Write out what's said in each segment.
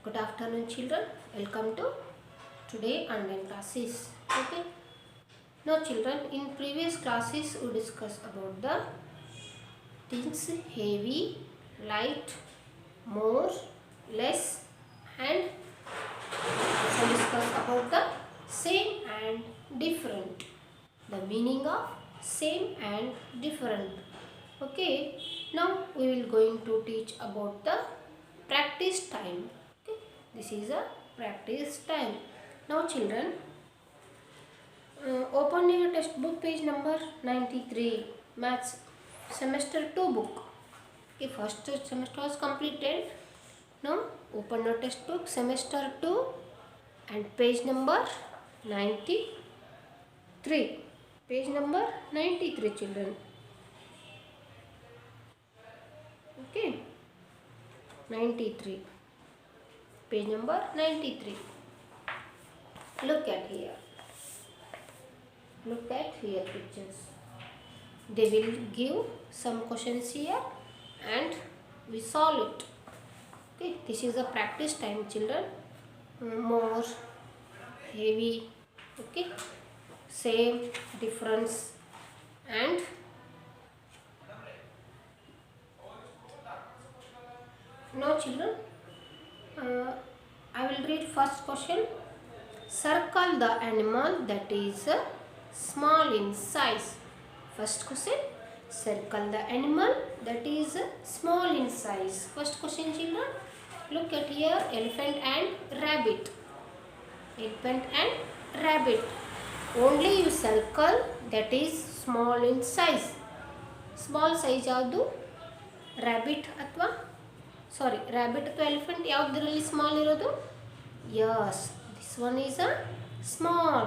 Good afternoon children. Welcome to today online classes. Okay. Now children, in previous classes we discussed about the things heavy, light, more, less, and also discuss about the same and different. The meaning of same and different. Okay. Now we will going to teach about the practice time. Okay. This is a practice time. Now children, open your textbook page number 93, maths semester 2 book. Okay, first semester was completed. Now open your textbook semester 2 and page number 93. Page number 93 children. Okay, 93. Page number 93. Look at here. Look at here pictures. They will give some questions here and we solve it. Okay, this is a practice time children. More, heavy, okay, same, difference, and now children, I will read first question. Circle the animal that is small in size. First question, circle the animal that is small in size. First question children, look at here, elephant and rabbit. Elephant and rabbit. Only you circle that is small in size. Small size ಯಾವುದು? Rabbit ಅಥವಾ rabbit ಅಥವಾ elephant ಯಾವುದರಲ್ಲಿ small ಇರೋದು? Yes, this one is a small.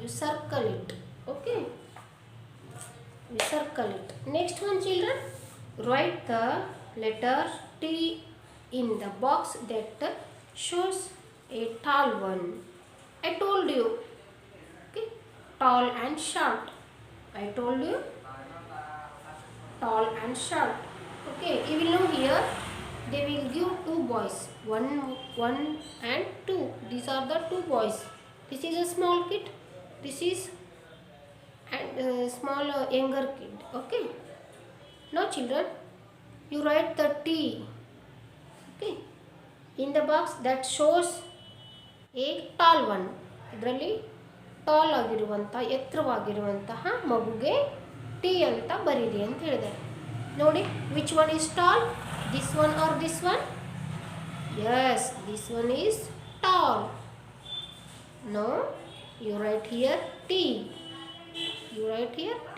You circle it. Okay. We circle it. Next one children, write the letter T in the box that shows a tall one. I told you. Okay. Tall and short. I told you. Tall and short. Okay. You will know here. They will give two boys. One and two. These are the two boys. This is a small kid. This is and small younger kid. Okay. Now children, you write the T. Okay. In the box that shows a tall one. ಇದರಲ್ಲಿ tall ಆಗಿರುವಂಥ ಎತ್ತರವಾಗಿರುವಂತಹ ಮಗುಗೆ T ಅಂತ ಬರೀರಿ ಅಂತ ಹೇಳಿದ್ದಾರೆ. ನೋಡಿ, which one is tall? This one or this one? Yes, this one is tall. No, you write here T. You write here T.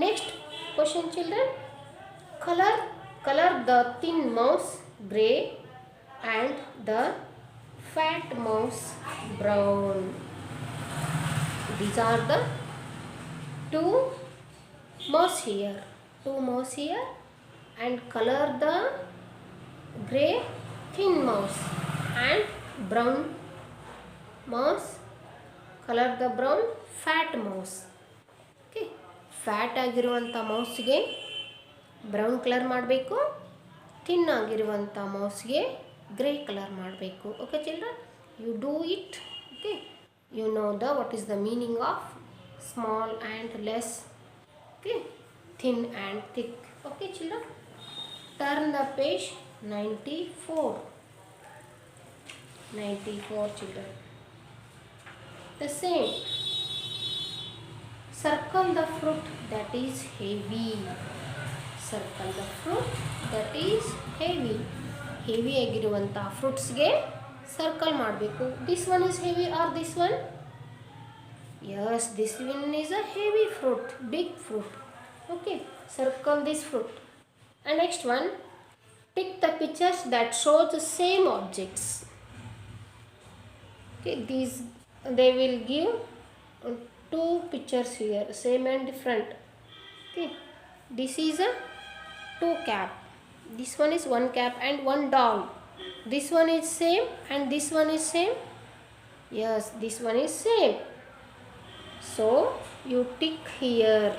Next question children. Color the thin mouse gray and the fat mouse brown. These are the two mouse here. Two mouse here, and color the gray thin mouse and brown mouse. Color the brown fat mouse. Okay. Fat ಆಗಿರುವಂಥ ಮೌಸ್ಗೆ brown colour ಮಾಡಬೇಕು, thin ಆಗಿರುವಂಥ ಮೌಸ್ಗೆ grey colour ಮಾಡಬೇಕು. Okay children, you do it. Okay, you know the what is the meaning of small and less. Okay, thin and thick. Okay children, turn the page 94. 94 children. The same. Circle the fruit that is heavy. Circle the fruit that is heavy. Heavy ಆಗಿರುವಂಥ ಫ್ರೂಟ್ಸ್ಗೆ circle ಮಾಡಬೇಕು. This one is heavy or this one? Yes, this one is a heavy fruit, big fruit. Okay, circle this fruit. And next one, tick the pictures that shows the same objects. Okay, these they will give two pictures here, same and different. Okay, this is a two cap. This one is one cap and one doll. This one is same and this one is same. Yes, this one is same. So you tick here.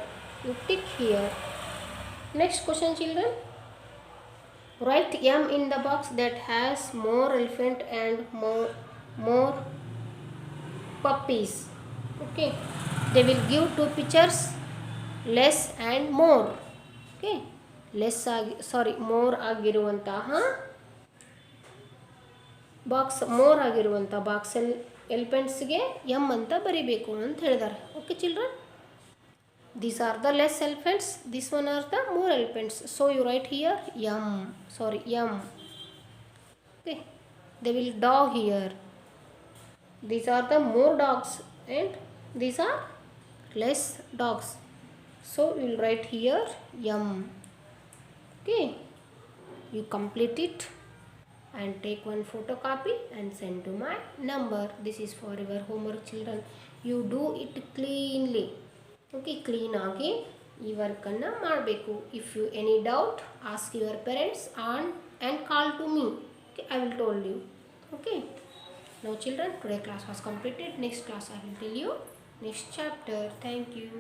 You tick here. Next question children. Write M in the box that has more elephant and more puppies. Okay, they will give two pictures, less and more. Okay, more ಆಗಿರುವಂತಹ box, more ಆಗಿರುವಂಥ ಬಾಕ್ಸಲ್ಲಿ ಎಲಿಫೆಂಟ್ಸ್ಗೆ M ಅಂತ ಬರಿಬೇಕು ಅಂತ ಹೇಳಿದ್ದಾರೆ. Okay children, these are the less elephants, this one are the more elephants, so you write here m. Okay, they will dog here, these are the more dogs and these are less dogs, so you will write here m. Okay, you complete it and take one photocopy and send to my number. This is for your homework children. You do it cleanly. Okay, clean ಆಗಿ ಈ ವರ್ಕನ್ನು ಮಾಡಬೇಕು. If you any doubt, ask your parents and call to me. Okay, I will told you. Okay, now children, today class was completed. Next class I will tell you next chapter. Thank you.